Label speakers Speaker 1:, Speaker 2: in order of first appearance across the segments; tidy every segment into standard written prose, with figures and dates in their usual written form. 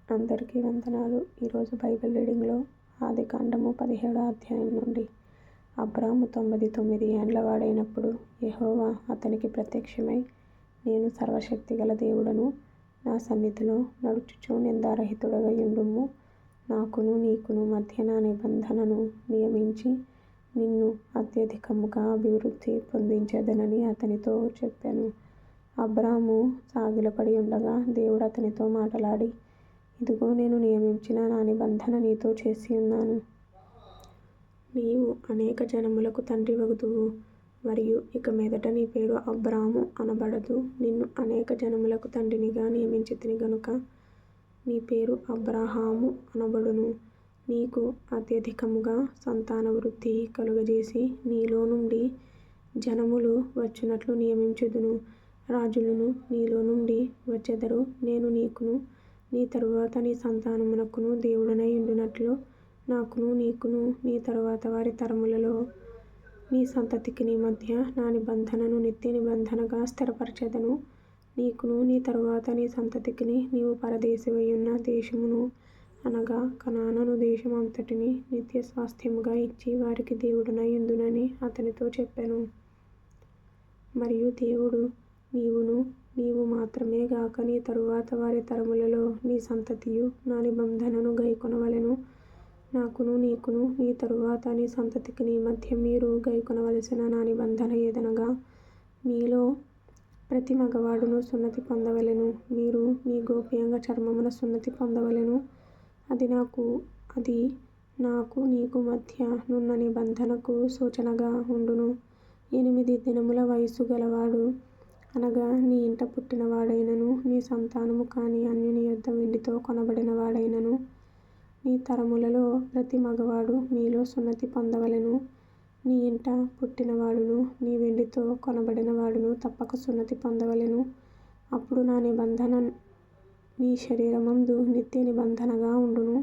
Speaker 1: అందరికీ వందనాలు. ఈరోజు బైబిల్ రీడింగ్లో ఆదికాండము 17వ అధ్యాయం నుండి. అబ్రాము 99 ఏండ్ల వాడైనప్పుడు యెహోవా అతనికి ప్రత్యక్షమై, నేను సర్వశక్తిగల దేవుడను, నా సన్నిధిలో నడుచుచు నిందారహితుడవై యుండుము, నాకును నీకును మధ్య నా నిబంధనను నియమించి నిన్ను అత్యధికముగా అభివృద్ధి పొందించెదనని అతనితో చెప్పెను. అబ్రాము సాగిలపడి ఉండగా దేవుడు అతనితో మాటలాడి, ఇదిగో నేను నియమించిన నా నిబంధన నీతో చేసి ఉన్నాను. నీవు అనేక జనములకు తండ్రివగుదువు, మరియు ఇక మీదట నీ పేరు అబ్రాము అనబడదు. నిన్ను అనేక జనములకు తండ్రినిగా నియమించితిని గనుక నీ పేరు అబ్రాహాము అనబడును. నీకు అత్యధికముగా సంతానవృద్ధి కలుగజేసి నీలో నుండి జనములు వచ్చునట్లు నియమించుదును. రాజులను నీలో నుండి వచ్చెదరు. నేను నీకును నీ తరువాత నీ సంతానమునకును దేవుడనై యుండునట్లు నాకును నీకును నీ తరువాత వారి తరములలో నీ సంతతికిని మధ్య నా నిబంధనను నిత్య నిబంధనగా స్థిరపరచెదను. నీకును నీ తరువాత నీ సంతతికిని నీవు పరదేశివైయున్న దేశమును అనగా కనాను దేశమంతటిని నిత్య స్వాస్థ్యముగా ఇచ్చి వారికి దేవుడనై యుందునని అతనితో చెప్పెను. మరియు దేవుడు, నీవు మాత్రమే గాక నీ తరువాత వారి తరములలో నీ సంతతియు నా నిబంధనను గైకొనవలెను. నాకును నీకును నీ తరువాత నీ సంతతికిని మధ్య మీరు గైకొనవలసిన నా నిబంధన ఏదనగా, మీలో ప్రతి మగవాడును సున్నతి పొందవలెను. మీరు మీ గోప్యాంగ చర్మమున సున్నతి పొందవలెను. అది నాకు నీకు మధ్య నున్న నిబంధనకు సూచనగా ఉండును. 8 దినముల వయస్సు గలవాడు అనగా నీ ఇంట పుట్టిన వాడైనను, నీ సంతానము కాని అన్యుని యొద్ద వెండితో కొనబడిన వాడైనను, నీ తరములలో ప్రతి మగవాడు మీలో సున్నతి పొందవలెను. నీ ఇంట పుట్టినవాడును నీ వెండితో కొనబడిన వాడును తప్పక సున్నతి పొందవలెను. అప్పుడు నా నిబంధన నీ శరీరమందు నిత్య నిబంధనగా ఉండును.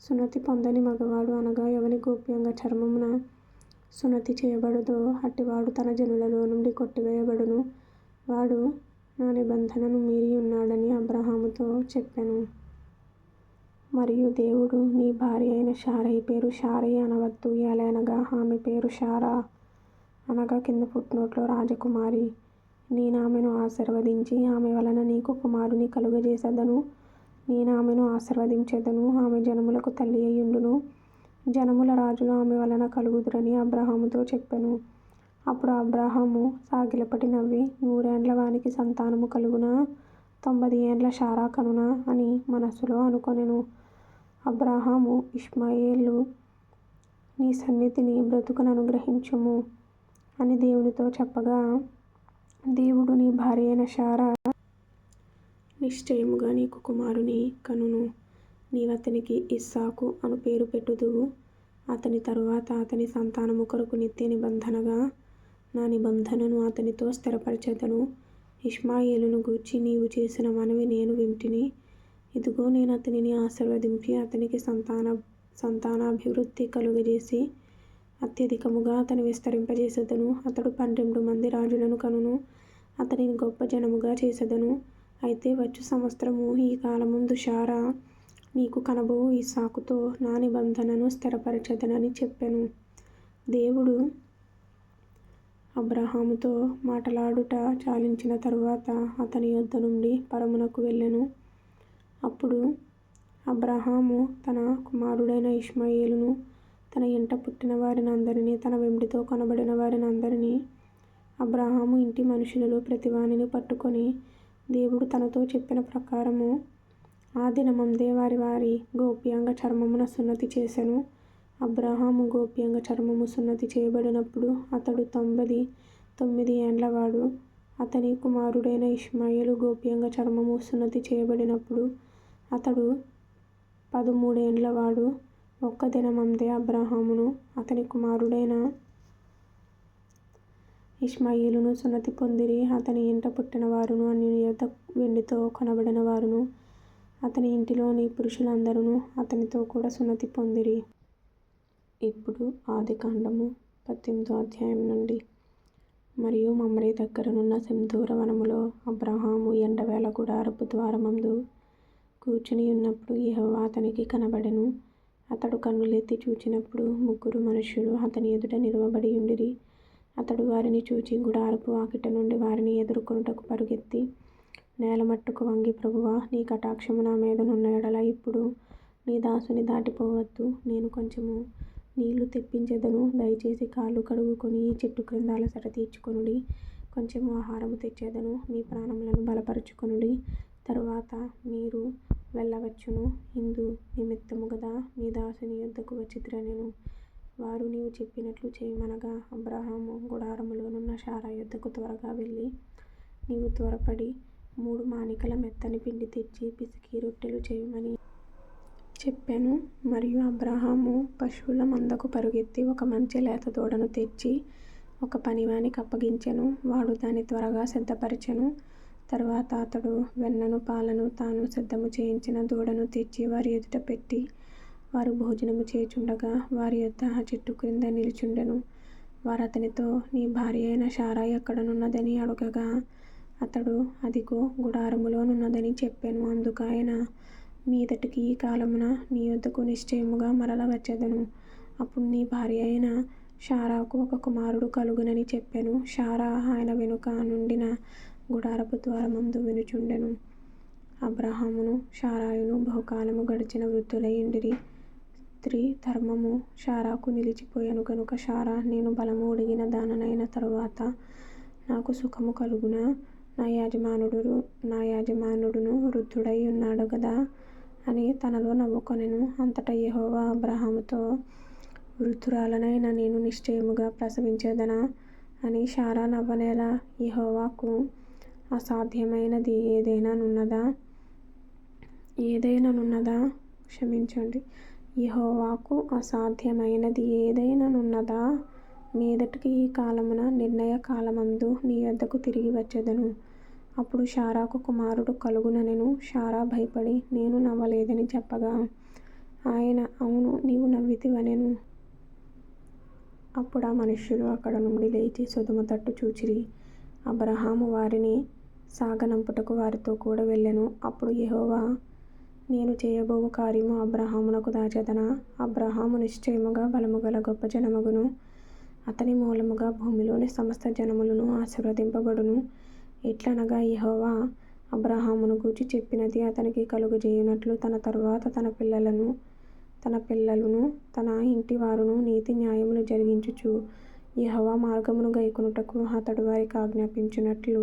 Speaker 1: సున్నతి పొందని మగవాడు అనగా ఎవని గోప్యాంగ చర్మమున సున్నతి చేయబడదో అట్టివాడు తన జనులలో నుండి కొట్టివేయబడును. వాడు నా నిబంధనను మీరి ఉన్నాడని అబ్రాహాముతో చెప్పెను. మరియు దేవుడు, నీ భార్య అయిన శారయి పేరు శారయి అనవద్దు, ఏలయనగా ఆమె పేరు శారా అనగా కింద ఫుట్నోట్లో రాజకుమారి. నేనామెను ఆశీర్వదించి ఆమె వలన నీకు కుమారుని కలుగజేసెదను. నేనామెను ఆశీర్వదించెదను, ఆమె జనములకు తల్లి అయ్యుండును. జనముల రాజులు ఆమె వలన కలుగుదురని అబ్రాహాముతో చెప్పెను. అప్పుడు అబ్రాహాము సాగిలపడి నవ్వి, 100 ఏండ్ల వానికి సంతానము కలుగునా? 90 ఏండ్ల శారా కనునా అని మనస్సులో అనుకొనెను. అబ్రాహాము ఇష్మాయేలు నీ సన్నిధిని బ్రతుకుననుగ్రహించుము అని దేవునితో చెప్పగా, దేవుడు, నీ భార్య అయిన శారా నిశ్చయముగా నీకు కుమారుని కనును. నీవతనికి ఇస్సాకు అను పేరు పెట్టుదువు. అతని తరువాత అతని సంతానము కొరకు నిత్య నిబంధనగా నా నిబంధనను అతనితో స్థిరపరచెదను. ఇష్మాయేలును గూర్చి నీవు చేసిన మనవి నేను వింటిని. ఇదిగో నేను అతనిని ఆశీర్వదింపి అతనికి సంతానాభివృద్ధి కలుగజేసి అత్యధికముగా అతని విస్తరింపజేసెదను. అతడు 12 మంది రాజులను కనును. అతనిని గొప్ప జనముగా చేసెదను. అయితే వచ్చు సంవత్సరము ఈ కాలమందు శారా నీకు కనబోవు ఇస్సాకుతో నా నిబంధనను స్థిరపరచెదనని చెప్పెను. దేవుడు అబ్రాహాముతో మాటలాడుట చాలించిన తరువాత అతని యొద్ద నుండి పరమునకు వెళ్ళెను. అప్పుడు అబ్రాహాము తన కుమారుడైన ఇష్మాయేలును, తన ఇంట పుట్టిన వారినందరినీ, తన వెండితో కొనబడిన వారినందరినీ, అబ్రాహాము ఇంటి మనుషులలో ప్రతివానిని పట్టుకొని దేవుడు తనతో చెప్పిన ప్రకారము ఆ దినమందే వారి గోప్యాంగ చర్మమున సున్నతి చేసెను. అబ్రాహాము గోప్యాంగ చర్మము సున్నతి చేయబడినప్పుడు అతడు 99 ఏండ్ల వాడు. అతని కుమారుడైన ఇష్మాయేలు గోప్యాంగ చర్మము సున్నతి చేయబడినప్పుడు అతడు 13 ఏండ్ల వాడు. ఒక్క దినమందే అబ్రాహామును అతని కుమారుడైన ఇష్మాయేలును సున్నతి పొందిరి. అతని ఇంట పుట్టిన వారును అన్యుని యొద్ద వెండితో కొనబడిన వారును అతని ఇంటిలోని పురుషులందరూ అతనితో కూడా సున్నతి పొందిరి. ఇప్పుడు ఆదికాండము 18వ అధ్యాయం నుండి. మరియు మమ్రే దగ్గరనున్న సింధూర వనములో అబ్రాహాము ఎండవేళ గుడారపు ద్వారమందు కూర్చుని ఉన్నప్పుడు యెహోవా అతనికి కనబడెను. అతడు కన్నులెత్తి చూచినప్పుడు 3 మనుష్యులు అతని ఎదుట నిలువబడి ఉండిరి. అతడు వారిని చూచి గుడారపు వాకిట నుండి వారిని ఎదుర్కొనుటకు పరుగెత్తి నేలమట్టుకు వంగి, ప్రభువా, నీ కటాక్షము నా మీద నున్న ఎడల ఇప్పుడు నీ దాసుని దాటిపోవద్దు. నేను కొంచెము నీళ్లు తెప్పించెదను. దయచేసి కాళ్ళు కడుగుకొని ఈ చెట్టు క్రింద అలసట తీర్చుకొనుడి. కొంచెము ఆహారము తెచ్చెదను. మీ ప్రాణములను బలపరచుకొనుడి. తరువాత మీరు వెళ్ళవచ్చును. ఇందు నిమిత్తము గదా నీ దాసుని యొద్దకు వచ్చితిరనెను. వారు నీవు చెప్పినట్లు చేయుమనగా, అబ్రాహాము గుడారములోనున్న శారా యొద్దకు త్వరగా వెళ్ళి, నీవు త్వరపడి 3 మానికల మెత్తని పిండి తెచ్చి పిసికి రొట్టెలు చేయుమని చెప్పెను. మరియు అబ్రాహాము పశువుల మందకు పరుగెత్తి ఒక మంచి లేత దూడను తెచ్చి ఒక పనివానికి అప్పగించెను. వాడు దాన్ని త్వరగా సిద్ధపరచెను. తరువాత అతడు వెన్నను పాలను తాను సిద్ధము చేయించిన దూడను తెచ్చి వారి ఎదుట పెట్టి, వారు భోజనము చేయుచుండగా వారి యొద్ద ఆ చెట్టు క్రింద నిలుచుండెను. వారు అతనితో, నీ భార్య అయిన శారా ఎక్కడనున్నదని అడుగగా, అతడు అదిగో గుడారములోనున్నదని చెప్పెను. అందుకాయన, మీదటికి ఈ కాలమున నీ యొద్దకు నిశ్చయముగా మరల వచ్చెదను. అప్పుడు నీ భార్య అయిన శారాకు ఒక కుమారుడు కలుగునని చెప్పెను. శారా ఆయన వెనుక నుండిన గుడారపు ద్వారమందు వినుచుండెను. అబ్రాహామును శారాయును బహుకాలము గడిచిన వృద్ధులై ఉండిరి. స్త్రీ ధర్మము శారాకు నిలిచిపోయెను గనుక శారా, నేను బలము ఒడిగిన దాననైన తరువాత నాకు సుఖము కలుగునా? నా యజమానుడును వృద్ధుడై ఉన్నాడు గదా అని తనలో నవ్వుకొనెను. అంతటా యెహోవా అబ్రాహాముతో, వృద్ధురాలనైన నేను నిశ్చయముగా ప్రసవించెదనా అని శారా నవ్వనేలా? యెహోవాకు అసాధ్యమైనది యెహోవాకు అసాధ్యమైనది ఏదైననున్నదా? మీదటికి ఈ కాలమున నిర్ణయ కాలమందు నీ యొద్దకు తిరిగి వచ్చెదను. అప్పుడు శారాకు కుమారుడు కలుగుననెను. శారా భయపడి, నేను నవ్వలేదని చెప్పగా, ఆయన, అవును, నీవు నవ్వితివనెను. అప్పుడు ఆ మనుష్యులు అక్కడ నుండి లేచి సొదొమ తట్టు చూచిరి. అబ్రాహాము వారిని సాగనంపుటకు వారితో కూడా వెళ్ళెను. అప్పుడు యెహోవా, నేను చేయబోవు కార్యము అబ్రాహామునకు దాచెదనా? అబ్రాహాము నిశ్చయముగా బలముగల గొప్ప జనమగును. అతని మూలముగా భూమిలోని సమస్త జనములను ఆశీర్వదింపబడును. ఎట్లనగా, యెహోవా అబ్రాహామును గూర్చి చెప్పినది అతనికి కలుగజేయునట్లు తన తరువాత తన పిల్లలును తన ఇంటి వారును నీతి న్యాయములు జరిగించుచు యెహోవా మార్గమును గైకొనుటకు అతడు వారికి ఆజ్ఞాపించునట్లు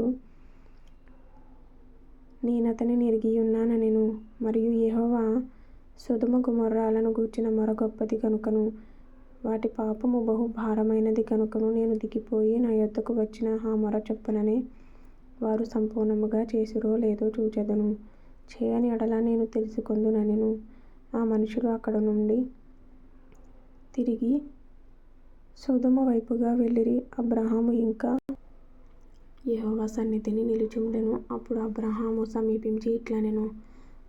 Speaker 1: నేనతనిని ఎరిగియున్నాననెను. మరియు యెహోవా సొదొమ గొమొర్రాలను గూర్చిన మొర గొప్పది గనుకను, వాటి పాపము బహు భారమైనది గనుకను నేను దిగిపోయి నా యొద్దకు వచ్చిన ఆ మొర చొప్పుననే వారు సంపూర్ణముగా చేసిరో లేదో చూచెదను. చేయని ఎడల నేను తెలుసుకొందుననెను. ఆ మనుషులు అక్కడ నుండి తిరిగి సొదొమ వైపుగా వెళ్ళిరి. అబ్రాహాము ఇంకా యెహోవా సన్నిధిని నిలుచుండెను. అప్పుడు అబ్రాహాము సమీపించి ఇట్లనెను,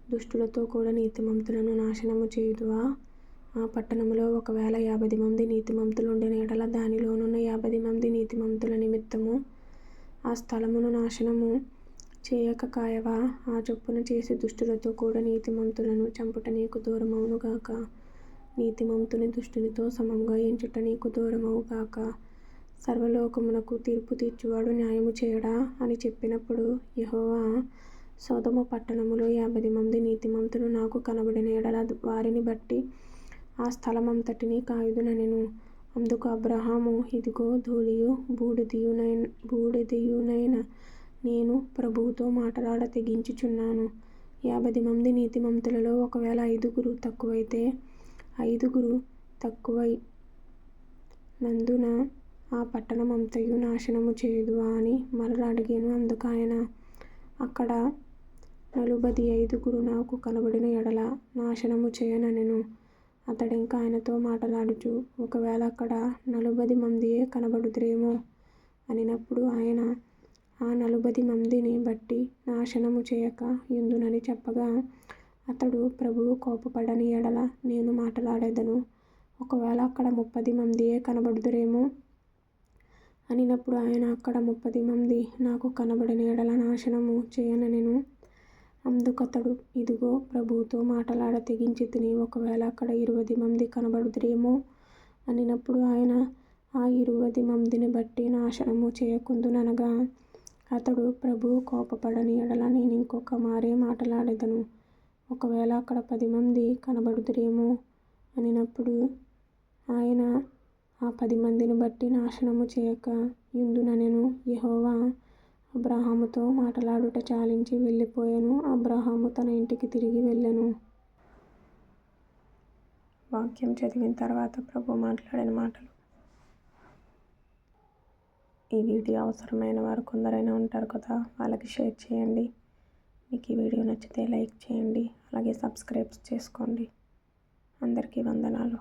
Speaker 1: దుష్టులతో కూడా నీతిమంతులను నాశనము చేయుదువా? ఆ పట్టణములో ఒకవేళ 50 మంది నీతిమంతులుండిన ఎడల దానిలోనున్న 50 మంది నీతిమంతుల నిమిత్తము ఆ స్థలమును నాశనము చేయక కాయవా? ఆ చొప్పున చేసి దుష్టులతో కూడా నీతిమంతులను చంపుట నీకు దూరమవును గాక. నీతిమంతుని దుష్టునితో సమముగా ఎంచుట నీకు దూరమవు గాక. సర్వలోకమునకు తీర్పు తీర్చువాడు న్యాయము చేయడా అని చెప్పినప్పుడు యెహోవా, సొదొమ పట్టణములో 50 మంది నీతిమంతులు నాకు కనబడిన ఎడల వారిని బట్టి ఆ స్థలమంతటిని కాయుదుననెను. అందుకు అబ్రాహాము, ఇదిగో ధూళియు బూడిదయునైన నేను ప్రభువుతో మాటలాడ తెగించుచున్నాను. 50 మంది నీతిమంతులలో ఒకవేళ 5 తక్కువైతే 5 తక్కువై నందున ఆ పట్టణమంతయు నాశనము చేయుదువా అని మరల అడిగెను. అందుకాయన, అక్కడ 45 నాకు కనబడిన ఎడల నాశనము చేయననెను. అతడింకా ఆయనతో మాటలాడుచు, ఒకవేళ అక్కడ 40 మందియే కనబడుదురేమో అనినప్పుడు ఆయన, ఆ 40 మందిని బట్టి నాశనము చేయక యుందునని చెప్పగా, అతడు, ప్రభువు కోపపడని ఎడల నేను మాటలాడెదను. ఒకవేళ అక్కడ 30 మందియే కనబడుదురేమో అనినప్పుడు ఆయన, అక్కడ 30 మంది నాకు కనబడిన ఎడల నాశనము చేయననెను. అందుకతడు, ఇదిగో ప్రభువుతో మాటలాడ తెగించితిని, ఒకవేళ అక్కడ 20 మంది కనబడుదురేమో అనినప్పుడు ఆయన, ఆ 20 మందిని బట్టి నాశనము చేయకుందుననగా, అతడు, ప్రభువు కోపపడని ఎడల నేనింకొక మారే మాటలాడెదను, ఒకవేళ అక్కడ 10 మంది కనబడుదురేమో అనినప్పుడు ఆయన, ఆ 10 మందిని బట్టి నాశనము చేయక యుందుననెను. యెహోవా అబ్రాహాముతో మాటలాడుట చాలించి వెళ్ళిపోయెను. అబ్రాహాము తన ఇంటికి తిరిగి వెళ్ళెను. వాక్యం చదివిన తర్వాత ప్రభు మాట్లాడిన మాటలు. ఈ వీడియో అవసరమైన వారు కొందరైనా ఉంటారు కదా, వాళ్ళకి షేర్ చేయండి. మీకు ఈ వీడియో నచ్చితే లైక్ చేయండి, అలాగే సబ్స్క్రైబ్ చేసుకోండి. అందరికీ వందనాలు.